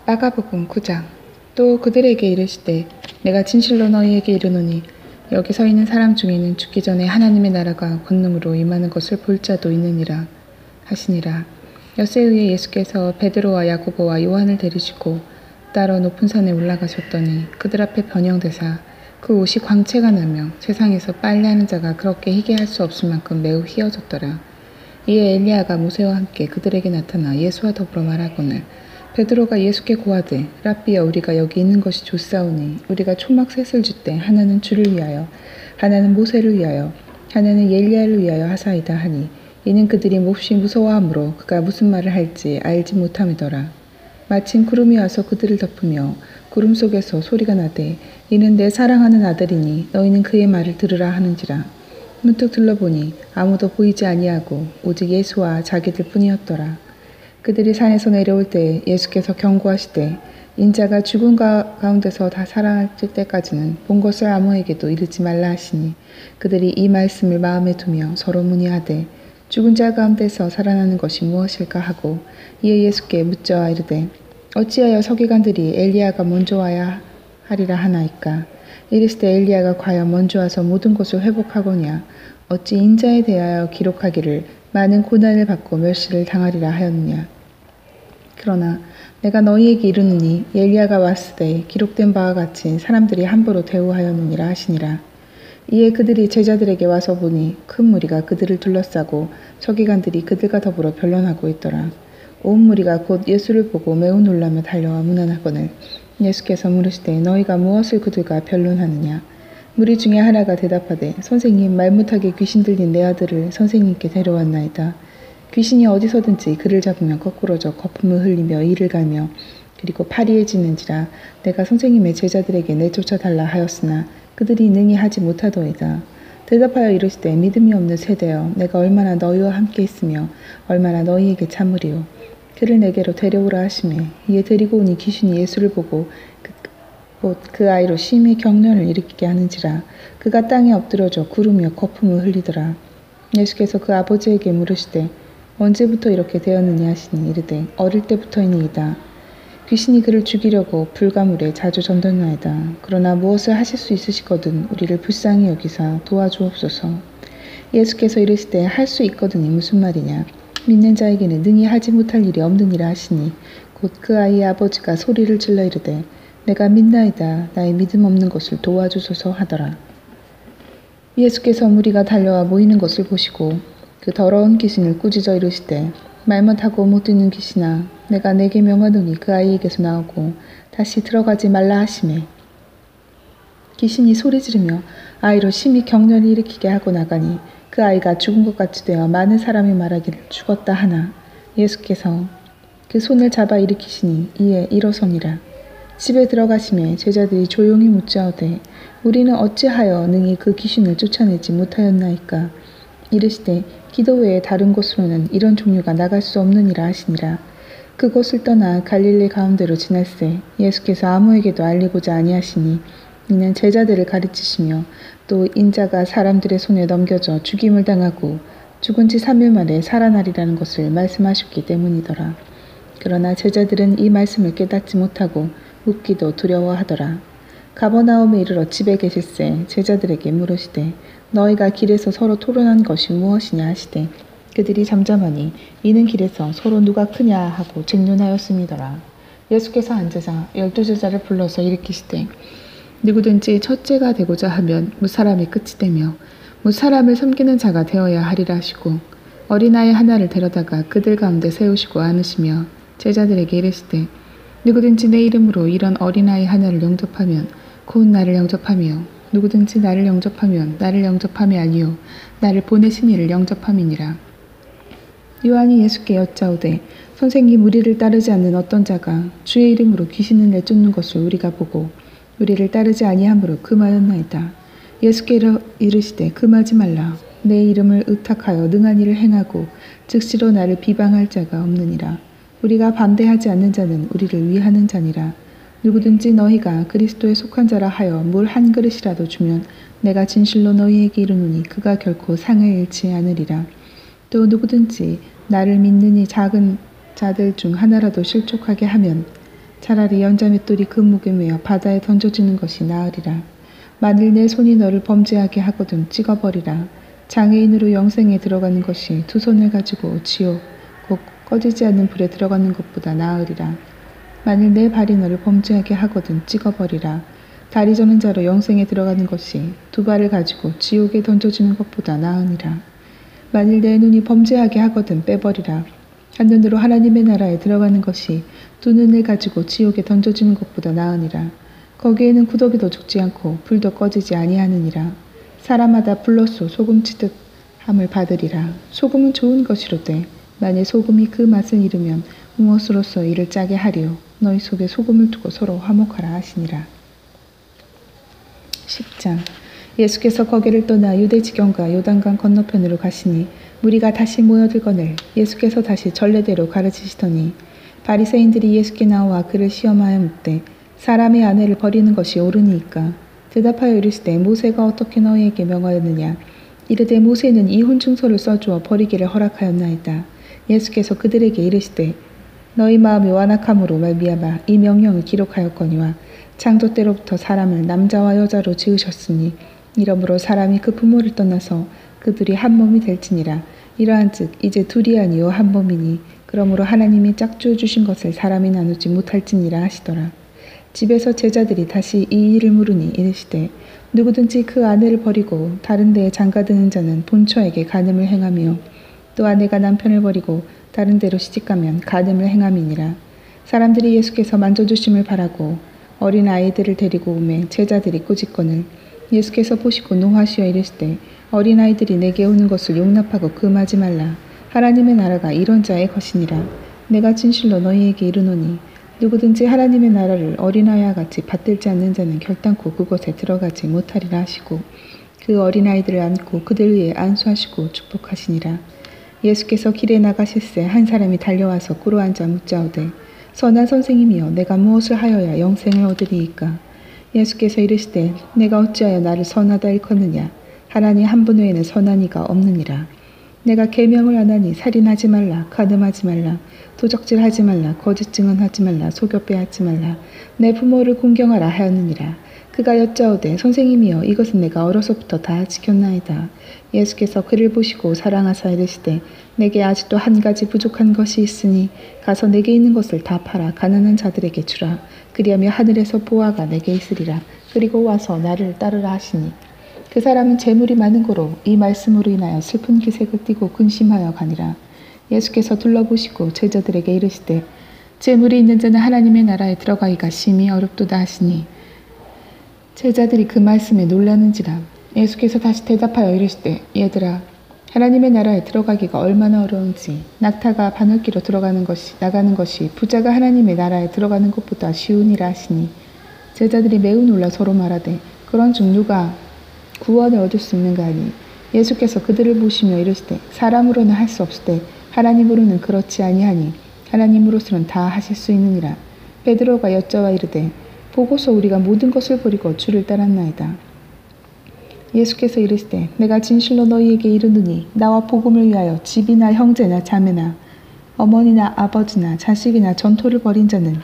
마가복음 9장. 또 그들에게 이르시되 내가 진실로 너희에게 이르노니 여기 서 있는 사람 중에는 죽기 전에 하나님의 나라가 권능으로 임하는 것을 볼 자도 있느니라 하시니라. 엿새의에 예수께서 베드로와 야고보와 요한을 데리시고 따로 높은 산에 올라가셨더니 그들 앞에 변형되사 그 옷이 광채가 나며 세상에서 빨래하는 자가 그렇게 희게 할 수 없을 만큼 매우 희어졌더라. 이에 엘리야가 모세와 함께 그들에게 나타나 예수와 더불어 말하거늘 베드로가 예수께 고하되 랍비여 우리가 여기 있는 것이 좋사오니 우리가 초막 셋을 줄 때 하나는 주를 위하여 하나는 모세를 위하여 하나는 엘리야를 위하여 하사이다 하니 이는 그들이 몹시 무서워하므로 그가 무슨 말을 할지 알지 못함이더라. 마침 구름이 와서 그들을 덮으며 구름 속에서 소리가 나되 이는 내 사랑하는 아들이니 너희는 그의 말을 들으라 하는지라. 문득 둘러보니 아무도 보이지 아니하고 오직 예수와 자기들 뿐이었더라. 그들이 산에서 내려올 때 예수께서 경고하시되 인자가 죽은 가운데서 다 살아날 때까지는 본 것을 아무에게도 이르지 말라 하시니 그들이 이 말씀을 마음에 두며 서로 문의하되 죽은 자 가운데서 살아나는 것이 무엇일까 하고 이에 예수께 묻자와 이르되 어찌하여 서기관들이 엘리야가 먼저 와야 하리라 하나이까. 이르시되 엘리야가 과연 먼저 와서 모든 것을 회복하거냐 어찌 인자에 대하여 기록하기를 많은 고난을 받고 멸시를 당하리라 하였느냐. 그러나 내가 너희에게 이르노니 엘리야가 왔을 때 기록된 바와 같이 사람들이 함부로 대우하였느니라 하시니라. 이에 그들이 제자들에게 와서 보니 큰 무리가 그들을 둘러싸고 서기관들이 그들과 더불어 변론하고 있더라. 온 무리가 곧 예수를 보고 매우 놀라며 달려와 문안하거늘 예수께서 물으시되 너희가 무엇을 그들과 변론하느냐. 무리 중에 하나가 대답하되 선생님 말 못하게 귀신 들린 내 아들을 선생님께 데려왔나이다. 귀신이 어디서든지 그를 잡으면 거꾸러져 거품을 흘리며 이를 갈며 그리고 파리에 짖는지라. 내가 선생님의 제자들에게 내쫓아 달라 하였으나 그들이 능히 하지 못하더이다. 대답하여 이르시되 믿음이 없는 세대여 내가 얼마나 너희와 함께 있으며 얼마나 너희에게 참으리요. 그를 내게로 데려오라 하시매 이에 데리고 오니 귀신이 예수를 보고 곧 그 아이로 심히 경련을 일으키게 하는지라. 그가 땅에 엎드려져 구르며 거품을 흘리더라. 예수께서 그 아버지에게 물으시되 언제부터 이렇게 되었느냐 하시니 이르되 어릴 때부터이니이다. 귀신이 그를 죽이려고 불가물에 자주 전도하나이다. 그러나 무엇을 하실 수 있으시거든 우리를 불쌍히 여기사 도와주옵소서. 예수께서 이르시되 할 수 있거든이 무슨 말이냐. 믿는 자에게는 능히 하지 못할 일이 없느니라 하시니 곧 그 아이의 아버지가 소리를 질러 이르되 내가 믿나이다. 나의 믿음 없는 것을 도와주소서 하더라. 예수께서 무리가 달려와 모이는 것을 보시고 그 더러운 귀신을 꾸짖어 이르시되 말 못하고 못 듣는 귀신아 내가 내게 명하노니 그 아이에게서 나오고 다시 들어가지 말라 하시매 귀신이 소리 지르며 아이로 심히 경련을 일으키게 하고 나가니 그 아이가 죽은 것 같이 되어 많은 사람이 말하기를 죽었다 하나 예수께서 그 손을 잡아 일으키시니 이에 일어서니라. 집에 들어가시매 제자들이 조용히 묻자오되 우리는 어찌하여 능히 그 귀신을 쫓아내지 못하였나이까. 이르시되 기도 외에 다른 곳으로는 이런 종류가 나갈 수 없느니라 하시니라. 그곳을 떠나 갈릴리 가운데로 지날새 예수께서 아무에게도 알리고자 아니하시니 이는 제자들을 가르치시며 또 인자가 사람들의 손에 넘겨져 죽임을 당하고 죽은 지 3일 만에 살아나리라는 것을 말씀하셨기 때문이더라. 그러나 제자들은 이 말씀을 깨닫지 못하고 묻기도 두려워하더라. 가버나움에 이르러 집에 계실새 제자들에게 물으시되 너희가 길에서 서로 토론한 것이 무엇이냐 하시되 그들이 잠잠하니 이는 길에서 서로 누가 크냐 하고 쟁론하였음이더라. 예수께서 앉으사 12제자를 불러서 일으키시되 누구든지 첫째가 되고자 하면 무사람이 끝이 되며 무사람을 섬기는 자가 되어야 하리라 하시고 어린아이 하나를 데려다가 그들 가운데 세우시고 안으시며 제자들에게 이르시되 누구든지 내 이름으로 이런 어린아이 하나를 영접하면 곧 나를 영접하며 누구든지 나를 영접하면 나를 영접함이 아니요 나를 보내신 이를 영접함이니라. 요한이 예수께 여짜오되 선생님 우리를 따르지 않는 어떤 자가 주의 이름으로 귀신을 내쫓는 것을 우리가 보고 우리를 따르지 아니함으로 금하였나이다. 예수께 이르시되 금하지 말라. 내 이름을 의탁하여 능한 일을 행하고 즉시로 나를 비방할 자가 없느니라. 우리가 반대하지 않는 자는 우리를 위하는 자니라. 누구든지 너희가 그리스도에 속한 자라 하여 물 한 그릇이라도 주면 내가 진실로 너희에게 이르노니 그가 결코 상을 잃지 않으리라. 또 누구든지 나를 믿는 이 작은 자들 중 하나라도 실족하게 하면 차라리 연자맷돌이 그 목에 매어 바다에 던져지는 것이 나으리라. 만일 내 손이 너를 범죄하게 하거든 찍어버리라. 장애인으로 영생에 들어가는 것이 두 손을 가지고 지옥 곧 꺼지지 않는 불에 들어가는 것보다 나으리라. 만일 내 발이 너를 범죄하게 하거든 찍어버리라. 다리 저는 자로 영생에 들어가는 것이 두 발을 가지고 지옥에 던져지는 것보다 나으니라. 만일 내 눈이 범죄하게 하거든 빼버리라. 한눈으로 하나님의 나라에 들어가는 것이 두 눈을 가지고 지옥에 던져지는 것보다 나으니라. 거기에는 구더기도 죽지 않고 불도 꺼지지 아니하느니라. 사람마다 불로써 소금치듯 함을 받으리라. 소금은 좋은 것이로되 만일 소금이 그 맛을 잃으면 무엇으로써 이를 짜게 하리요. 너희 속에 소금을 두고 서로 화목하라 하시니라. 10장. 예수께서 거기를 떠나 유대 지경과 요단강 건너편으로 가시니 무리가 다시 모여들거늘 예수께서 다시 전례대로 가르치시더니 바리새인들이 예수께 나와 그를 시험하여 묻되 사람의 아내를 버리는 것이 옳으니이까. 대답하여 이르시되 모세가 어떻게 너희에게 명하였느냐. 이르되 모세는 이혼 증서를 써주어 버리기를 허락하였나이다. 예수께서 그들에게 이르시되 너희 마음이 완악함으로 말미암아 이 명령을 기록하였거니와 창조 때로부터 사람을 남자와 여자로 지으셨으니 이러므로 사람이 그 부모를 떠나서 그들이 한 몸이 될지니라. 이러한즉 이제 둘이 아니요 한 몸이니 그러므로 하나님이 짝주어 주신 것을 사람이 나누지 못할지니라 하시더라. 집에서 제자들이 다시 이 일을 물으니 이르시되 누구든지 그 아내를 버리고 다른 데에 장가드는 자는 본처에게 간음을 행하며 또 아내가 남편을 버리고 다른 데로 시집가면 간음을 행함이니라. 사람들이 예수께서 만져주심을 바라고 어린 아이들을 데리고 오매 제자들이 꾸짖거늘 예수께서 보시고 노하시어 이르시되 어린 아이들이 내게 오는 것을 용납하고 금하지 말라. 하나님의 나라가 이런 자의 것이니라. 내가 진실로 너희에게 이르노니 누구든지 하나님의 나라를 어린아이와 같이 받들지 않는 자는 결단코 그곳에 들어가지 못하리라 하시고 그 어린아이들을 안고 그들 위에 안수하시고 축복하시니라. 예수께서 길에 나가실새 한 사람이 달려와서 꿇어앉아 묻자오되 선한 선생님이여 내가 무엇을 하여야 영생을 얻으리이까. 예수께서 이르시되 내가 어찌하여 나를 선하다 일컫느냐. 하나님 한 분 외에는 선한 이가 없느니라. 내가 계명을 안 하니 살인하지 말라, 간음하지 말라, 도적질하지 말라, 거짓 증언하지 말라, 속여 빼앗지 말라, 내 부모를 공경하라 하였느니라. 그가 여짜오되 선생님이여 이것은 내가 어려서부터 다 지켰나이다. 예수께서 그를 보시고 사랑하사 이르시되 내게 아직도 한 가지 부족한 것이 있으니 가서 내게 있는 것을 다 팔아 가난한 자들에게 주라. 그리하며 하늘에서 보화가 내게 있으리라. 그리고 와서 나를 따르라 하시니 그 사람은 재물이 많은 고로 이 말씀으로 인하여 슬픈 기색을 띠고 근심하여 가니라. 예수께서 둘러보시고 제자들에게 이르시되 재물이 있는 자는 하나님의 나라에 들어가기가 심히 어렵도다 하시니 제자들이 그 말씀에 놀라는지라. 예수께서 다시 대답하여 이르시되 얘들아 하나님의 나라에 들어가기가 얼마나 어려운지 낙타가 바늘기로 나가는 것이 부자가 하나님의 나라에 들어가는 것보다 쉬우니라 하시니 제자들이 매우 놀라 서로 말하되 그런 중 누가 구원을 얻을 수 있는가 하니 예수께서 그들을 보시며 이르시되 사람으로는 할 수 없으되 하나님으로는 그렇지 아니하니 하나님으로서는 다 하실 수 있느니라. 베드로가 여짜와 이르되 보고서 우리가 모든 것을 버리고 주를 따랐나이다. 예수께서 이르시되 내가 진실로 너희에게 이르노니 나와 복음을 위하여 집이나 형제나 자매나 어머니나 아버지나 자식이나 전토를 벌인 자는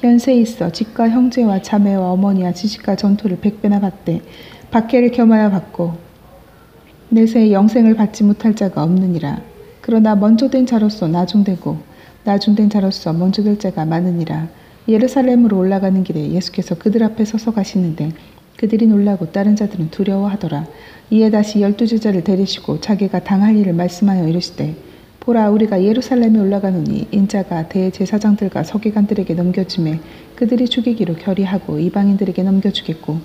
연세에 있어 집과 형제와 자매와 어머니와 지식과 전토를 100배나 받되 박해를 겸하여 받고 내세에 영생을 받지 못할 자가 없느니라. 그러나 먼저 된 자로서 나중되고 나중된 자로서 먼저 될 자가 많으니라. 예루살렘으로 올라가는 길에 예수께서 그들 앞에 서서 가시는데 그들이 놀라고 다른 자들은 두려워하더라. 이에 다시 12제자를 데리시고 자기가 당할 일을 말씀하여 이르시되 보라 우리가 예루살렘에 올라가노니 인자가 대제사장들과 서기관들에게 넘겨주매 그들이 죽이기로 결의하고 이방인들에게 넘겨주겠고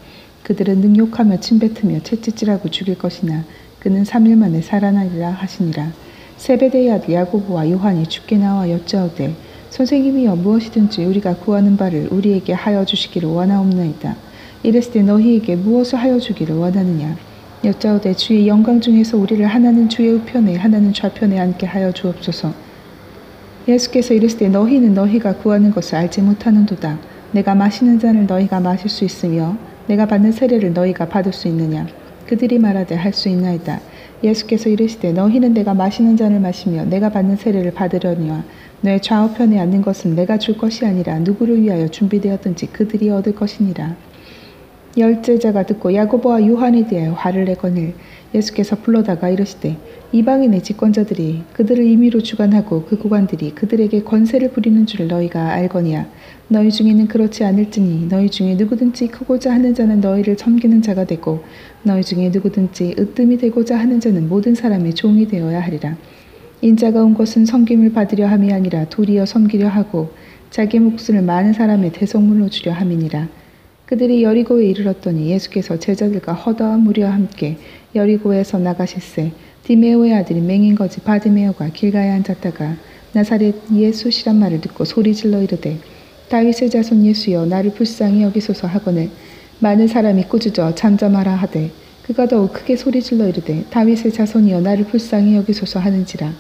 그들은 능욕하며 침뱉으며 채찍질하고 죽일 것이나 그는 3일 만에 살아나리라 하시니라. 세베대의 아들 야고보와 요한이 주께 나와 여짜오되 선생님이여 무엇이든지 우리가 구하는 바를 우리에게 하여 주시기를 원하옵나이다. 이르시되 너희에게 무엇을 하여 주기를 원하느냐. 여짜오되 주의 영광 중에서 우리를 하나는 주의 우편에 하나는 좌편에 앉게 하여 주옵소서. 예수께서 이르시되 너희는 너희가 구하는 것을 알지 못하는도다. 내가 마시는 잔을 너희가 마실 수 있으며 내가 받는 세례를 너희가 받을 수 있느냐. 그들이 말하되 할 수 있나이다. 예수께서 이르시되 너희는 내가 마시는 잔을 마시며 내가 받는 세례를 받으려니와 너의 좌우편에 앉는 것은 내가 줄 것이 아니라 누구를 위하여 준비되었든지 그들이 얻을 것이니라. 열제자가 듣고 야고보와 요한에 대하여 화를 내거늘 예수께서 불러다가 이르시되 이방인의 집권자들이 그들을 임의로 주관하고 그 고관들이 그들에게 권세를 부리는 줄을 너희가 알거니와 너희 중에는 그렇지 않을지니 너희 중에 누구든지 크고자 하는 자는 너희를 섬기는 자가 되고 너희 중에 누구든지 으뜸이 되고자 하는 자는 모든 사람의 종이 되어야 하리라. 인자가 온 것은 섬김을 받으려 함이 아니라 도리어 섬기려 하고 자기 목숨을 많은 사람의 대속물로 주려 함이니라. 그들이 여리고에 이르렀더니 예수께서 제자들과 허다한 무리와 함께 여리고에서 나가실새 디메오의 아들이 맹인 거지 바디메오가 길가에 앉았다가 나사렛 예수시란 말을 듣고 소리질러 이르되 다윗의 자손 예수여 나를 불쌍히 여기소서 하거늘 많은 사람이 꾸짖어 잠잠하라 하되 그가 더욱 크게 소리질러 이르되 다윗의 자손이여 나를 불쌍히 여기소서 하는지라.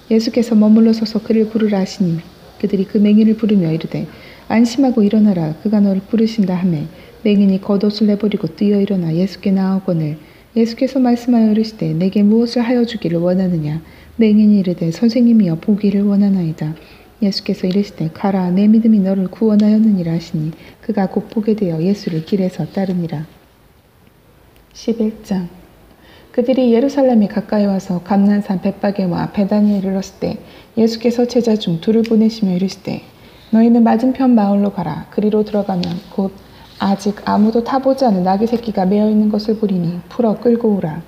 예수께서 머물러 서서 그를 부르라 하시니 그들이 그 맹인을 부르며 이르되 안심하고 일어나라 그가 너를 부르신다 하매 맹인이 겉옷을 내버리고 뛰어 일어나 예수께 나아오거늘 예수께서 말씀하여 이르시되 내게 무엇을 하여 주기를 원하느냐. 맹인이 이르되 선생님이여 보기를 원하나이다. 예수께서 이르시되 가라 내 믿음이 너를 구원하였느니라 하시니 그가 곧 보게 되어 예수를 길에서 따르니라. 11장 그들이 예루살렘에 가까이 와서 감난산 벳바게와 베다니에 이르렀을 때 예수께서 제자 중 둘을 보내시며 이르시되 너희는 맞은편 마을로 가라. 그리로 들어가면 곧 아직 아무도 타보지 않은 나귀 새끼가 매어 있는 것을 보리니 풀어 끌고 오라.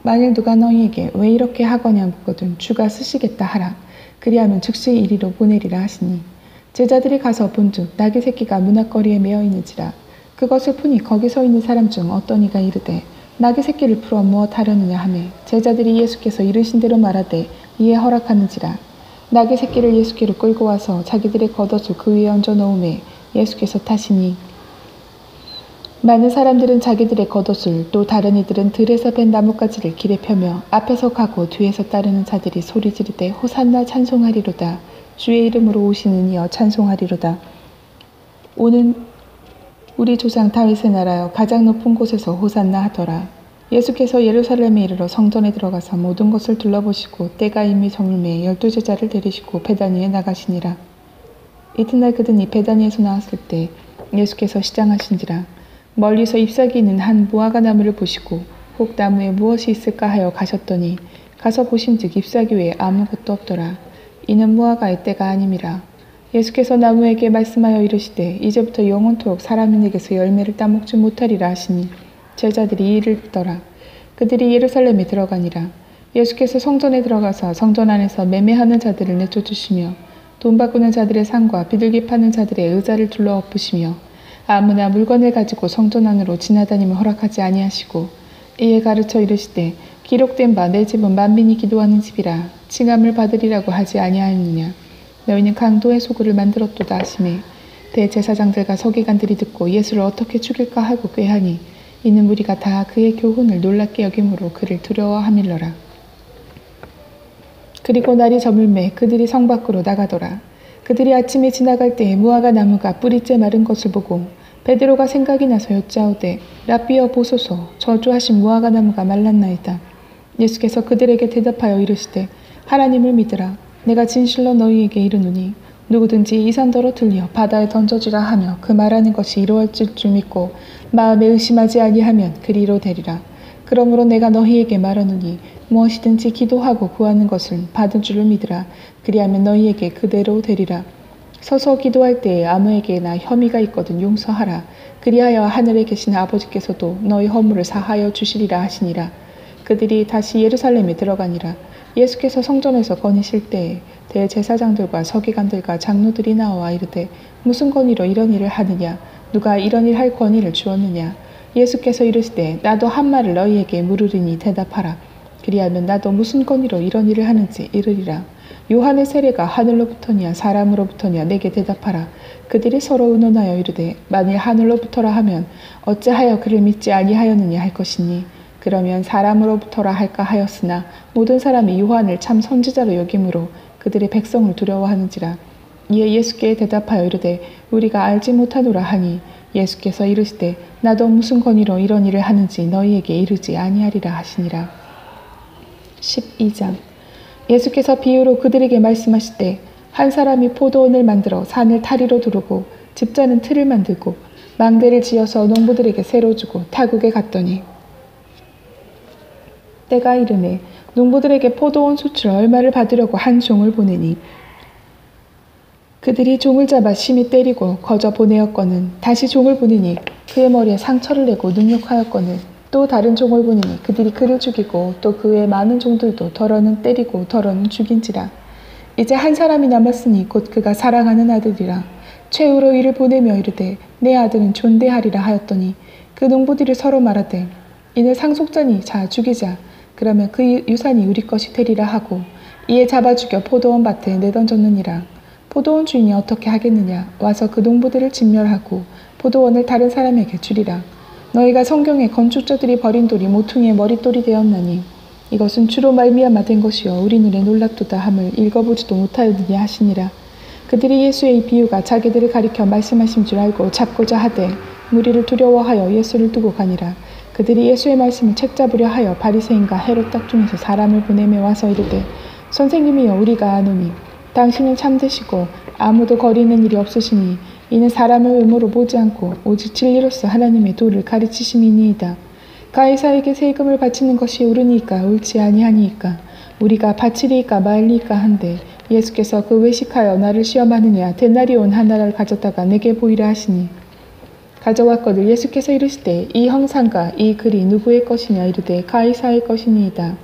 만일 누가 너희에게 왜 이렇게 하거냐 묻거든 주가 쓰시겠다 하라. 그리하면 즉시 이리로 보내리라 하시니 제자들이 가서 본즉 나귀 새끼가 문 앞거리에 매어 있는지라. 그것을 보니 거기 서 있는 사람 중 어떤 이가 이르되 나귀 새끼를 풀어 무엇 하려느냐 하매 제자들이 예수께서 이르신 대로 말하되 이에 허락하는지라. 나귀 새끼를 예수께로 끌고 와서 자기들의 겉옷을 그 위에 얹어 놓음에 예수께서 타시니 많은 사람들은 자기들의 겉옷을 또 다른 이들은 들에서 벤 나뭇가지를 길에 펴며 앞에서 가고 뒤에서 따르는 자들이 소리 지르되 호산나 찬송하리로다. 주의 이름으로 오시는 이여 찬송하리로다. 오는 우리 조상 다윗의 나라여 가장 높은 곳에서 호산나 하더라. 예수께서 예루살렘에 이르러 성전에 들어가서 모든 것을 둘러보시고 때가 이미 저물매 12제자를 데리시고 베다니에 나가시니라. 이튿날 그들이 베다니에서 나왔을 때 예수께서 시장하신지라. 멀리서 잎사귀 있는 한 무화과 나무를 보시고 혹 나무에 무엇이 있을까 하여 가셨더니 가서 보신즉 잎사귀 외에 아무것도 없더라. 이는 무화과의 때가 아님이라. 예수께서 나무에게 말씀하여 이르시되 이제부터 영원토록 사람인에게서 열매를 따먹지 못하리라 하시니 제자들이 이를 듣더라. 그들이 예루살렘에 들어가니라. 예수께서 성전에 들어가서 성전 안에서 매매하는 자들을 내쫓으시며 돈 바꾸는 자들의 상과 비둘기 파는 자들의 의자를 둘러 엎으시며 아무나 물건을 가지고 성전 안으로 지나다니며 허락하지 아니하시고 이에 가르쳐 이르시되 기록된 바 내 집은 만민이 기도하는 집이라 칭함을 받으리라고 하지 아니하였느냐. 너희는 강도의 소굴을 만들었도다 하시매 대제사장들과 서기관들이 듣고 예수를 어떻게 죽일까 하고 꾀하니 이는 무리가 다 그의 교훈을 놀랍게 여김으로 그를 두려워함일러라. 그리고 날이 저물매 그들이 성 밖으로 나가더라. 그들이 아침에 지나갈 때에 무화과 나무가 뿌리째 마른 것을 보고 베드로가 생각이 나서 여짜오되 라비여 보소서 저주하신 무화과 나무가 말랐나이다. 예수께서 그들에게 대답하여 이르시되 하나님을 믿으라. 내가 진실로 너희에게 이르노니 누구든지 이 산더러 들려 바다에 던져지라 하며 그 말하는 것이 이루어질 줄 믿고 마음에 의심하지 아니하면 그리로 되리라. 그러므로 내가 너희에게 말하노니 무엇이든지 기도하고 구하는 것을 받은 줄을 믿으라. 그리하면 너희에게 그대로 되리라. 서서 기도할 때에 아무에게나 혐의가 있거든 용서하라. 그리하여 하늘에 계신 아버지께서도 너희 허물을 사하여 주시리라 하시니라. 그들이 다시 예루살렘에 들어가니라. 예수께서 성전에서 거니실 때에 대제사장들과 서기관들과 장로들이 나와 이르되 무슨 권위로 이런 일을 하느냐. 누가 이런 일 할 권위를 주었느냐. 예수께서 이르시되 나도 한 말을 너희에게 물으리니 대답하라. 그리하면 나도 무슨 권위로 이런 일을 하는지 이르리라. 요한의 세례가 하늘로부터냐 사람으로부터냐 내게 대답하라. 그들이 서로 의논하여 이르되 만일 하늘로부터라 하면 어찌하여 그를 믿지 아니하였느냐 할 것이니 그러면 사람으로부터라 할까 하였으나 모든 사람이 요한을 참 선지자로 여김으로 그들의 백성을 두려워하는지라. 이에 예수께 대답하여 이르되 우리가 알지 못하노라 하니 예수께서 이르시되 나도 무슨 권위로 이런 일을 하는지 너희에게 이르지 아니하리라 하시니라. 12장. 예수께서 비유로 그들에게 말씀하시되 한 사람이 포도원을 만들어 산을 다리로 두르고 집자는 틀을 만들고 망대를 지어서 농부들에게 세로 주고 타국에 갔더니 때가 이르매 농부들에게 포도원 수출 얼마를 받으려고 한 종을 보내니 그들이 종을 잡아 심히 때리고 거저 보내었거늘 다시 종을 보내니 그의 머리에 상처를 내고 능욕하였거늘 또 다른 종을 보내니 그들이 그를 죽이고 또 그 외 많은 종들도 덜어는 때리고 덜어는 죽인지라. 이제 한 사람이 남았으니 곧 그가 사랑하는 아들이라. 최후로 이를 보내며 이르되 내 아들은 존대하리라 하였더니 그 농부들이 서로 말하되 이는 상속자니 자 죽이자. 그러면 그 유산이 우리 것이 되리라 하고 이에 잡아 죽여 포도원 밭에 내던졌느니라. 포도원 주인이 어떻게 하겠느냐. 와서 그 농부들을 진멸하고 포도원을 다른 사람에게 주리라. 너희가 성경에 건축자들이 버린 돌이 모퉁이의 머릿돌이 되었나니 이것은 주로 말미암아 된 것이요 우리 눈에 놀랍도다 함을 읽어보지도 못하였느냐 하시니라. 그들이 예수의 이 비유가 자기들을 가리켜 말씀하신 줄 알고 잡고자 하되 무리를 두려워하여 예수를 두고 가니라. 그들이 예수의 말씀을 책잡으려 하여 바리새인과 헤롯 닭중에서 사람을 보내며 와서 이르되 선생님이여 우리가 아노니 당신은 참되시고 아무도 거리는 일이 없으시니 이는 사람의 외모로 보지 않고 오직 진리로서 하나님의 도를 가르치심이니이다. 가이사에게 세금을 바치는 것이 옳으니까 옳지 아니하니이까 우리가 바치리이까 말리이까 한데 예수께서 그 외식하여 나를 시험하느냐 데나리온 하나를 가져다가 내게 보이라 하시니 가져왔거늘 예수께서 이르시되 이 형상과 이 글이 누구의 것이냐 이르되 가이사의 것이니이다.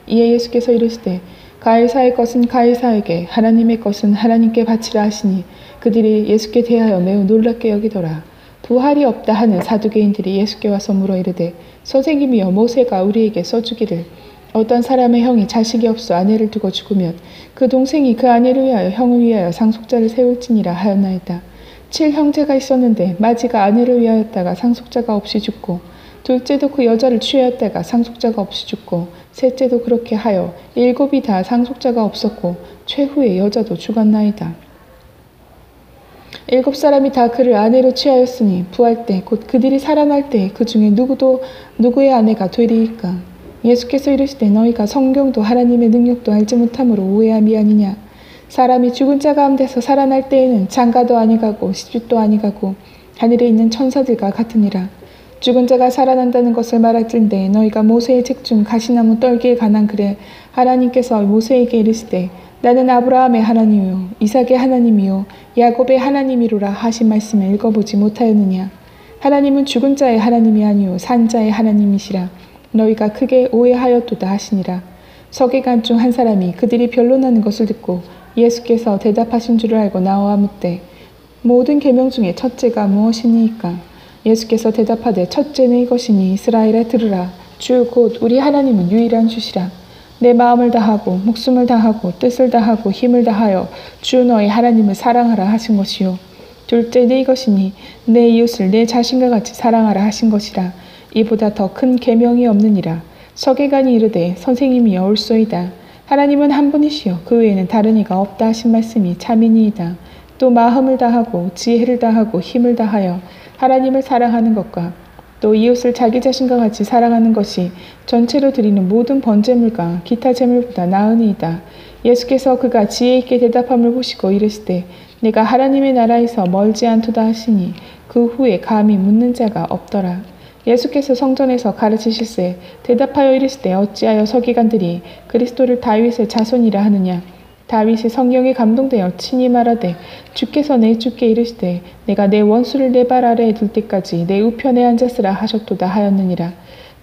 이에 예수께서 이르시되 가이사의 것은 가이사에게 하나님의 것은 하나님께 바치라 하시니 그들이 예수께 대하여 매우 놀랍게 여기더라. 부활이 없다 하는 사두개인들이 예수께 와서 물어 이르되 선생님이여 모세가 우리에게 써주기를 어떤 사람의 형이 자식이 없어 아내를 두고 죽으면 그 동생이 그 아내를 위하여 형을 위하여 상속자를 세울지니라 하였나이다. 7형제가 있었는데 마지가 아내를 위하였다가 상속자가 없이 죽고 둘째도 그 여자를 취하였다가 상속자가 없이 죽고 셋째도 그렇게 하여 7이 다 상속자가 없었고 최후의 여자도 죽었나이다. 7사람이 다 그를 아내로 취하였으니 부활 때 곧 그들이 살아날 때 그 중에 누구의 아내가 되리이까. 예수께서 이르시되 너희가 성경도 하나님의 능력도 알지 못함으로 오해함이 아니냐. 사람이 죽은 자 가운데서 살아날 때에는 장가도 아니가고 시집도 아니가고 하늘에 있는 천사들과 같으니라. 죽은 자가 살아난다는 것을 말할진대 너희가 모세의 책 중 가시나무 떨기에 관한 글에 하나님께서 모세에게 이르시되 나는 아브라함의 하나님이요 이삭의 하나님이요 야곱의 하나님이로라 하신 말씀을 읽어보지 못하였느냐. 하나님은 죽은 자의 하나님이 아니요 산 자의 하나님이시라. 너희가 크게 오해하였도다 하시니라. 서기관 중 한 사람이 그들이 변론하는 것을 듣고 예수께서 대답하신 줄을 알고 나와 묻되 모든 계명 중에 첫째가 무엇이니이까. 예수께서 대답하되 첫째는 이것이니 이스라엘에 들으라. 주 곧 우리 하나님은 유일한 주시라. 내 마음을 다하고 목숨을 다하고 뜻을 다하고 힘을 다하여 주 너희 하나님을 사랑하라 하신 것이요. 둘째는 이것이니 내 이웃을 내 자신과 같이 사랑하라 하신 것이라. 이보다 더 큰 계명이 없느니라. 서기관이 이르되 선생님이여 옳소이다. 하나님은 한 분이시여 그 외에는 다른 이가 없다 하신 말씀이 참이니이다. 또 마음을 다하고 지혜를 다하고 힘을 다하여 하나님을 사랑하는 것과 또 이웃을 자기 자신과 같이 사랑하는 것이 전체로 드리는 모든 번제물과 기타 제물보다 나으니이다. 예수께서 그가 지혜 있게 대답함을 보시고 이르시되 내가 하나님의 나라에서 멀지 않도다 하시니 그 후에 감히 묻는 자가 없더라. 예수께서 성전에서 가르치실세 대답하여 이르시되 어찌하여 서기관들이 그리스도를 다윗의 자손이라 하느냐. 다윗이 성령에 감동되어 친히 말하되 주께서 내 주께 이르시되 내가 내 원수를 내 발 아래에 둘 때까지 내 우편에 앉았으라 하셨도다 하였느니라.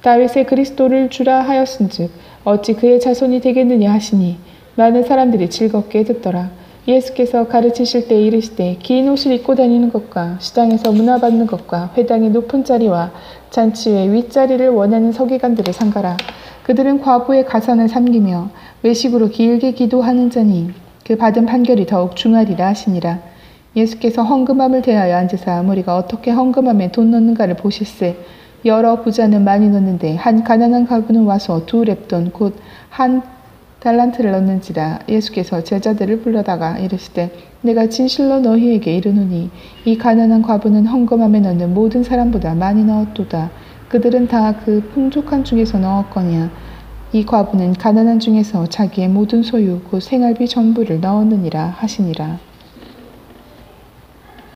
다윗의 그리스도를 주라 하였은즉 어찌 그의 자손이 되겠느냐 하시니 많은 사람들이 즐겁게 듣더라. 예수께서 가르치실 때 이르시되 긴 옷을 입고 다니는 것과 시장에서 문화받는 것과 회당의 높은 자리와 잔치의 윗자리를 원하는 서기관들을 삼가라. 그들은 과부의 가산을 삼기며 외식으로 길게 기도하는 자니 그 받은 판결이 더욱 중하리라 하시니라. 예수께서 헌금함을 대하여 앉으사 무리가 어떻게 헌금함에 돈 넣는가를 보실세. 여러 부자는 많이 넣는데 한 가난한 가부는 와서 2렙돈 곧 한 달란트를 넣는지라. 예수께서 제자들을 불러다가 이르시되 내가 진실로 너희에게 이르노니 이 가난한 과부는 헌금함에 넣는 모든 사람보다 많이 넣었도다. 그들은 다 그 풍족한 중에서 넣었거니와 이 과부는 가난한 중에서 자기의 모든 소유 곧 생활비 전부를 넣었느니라 하시니라.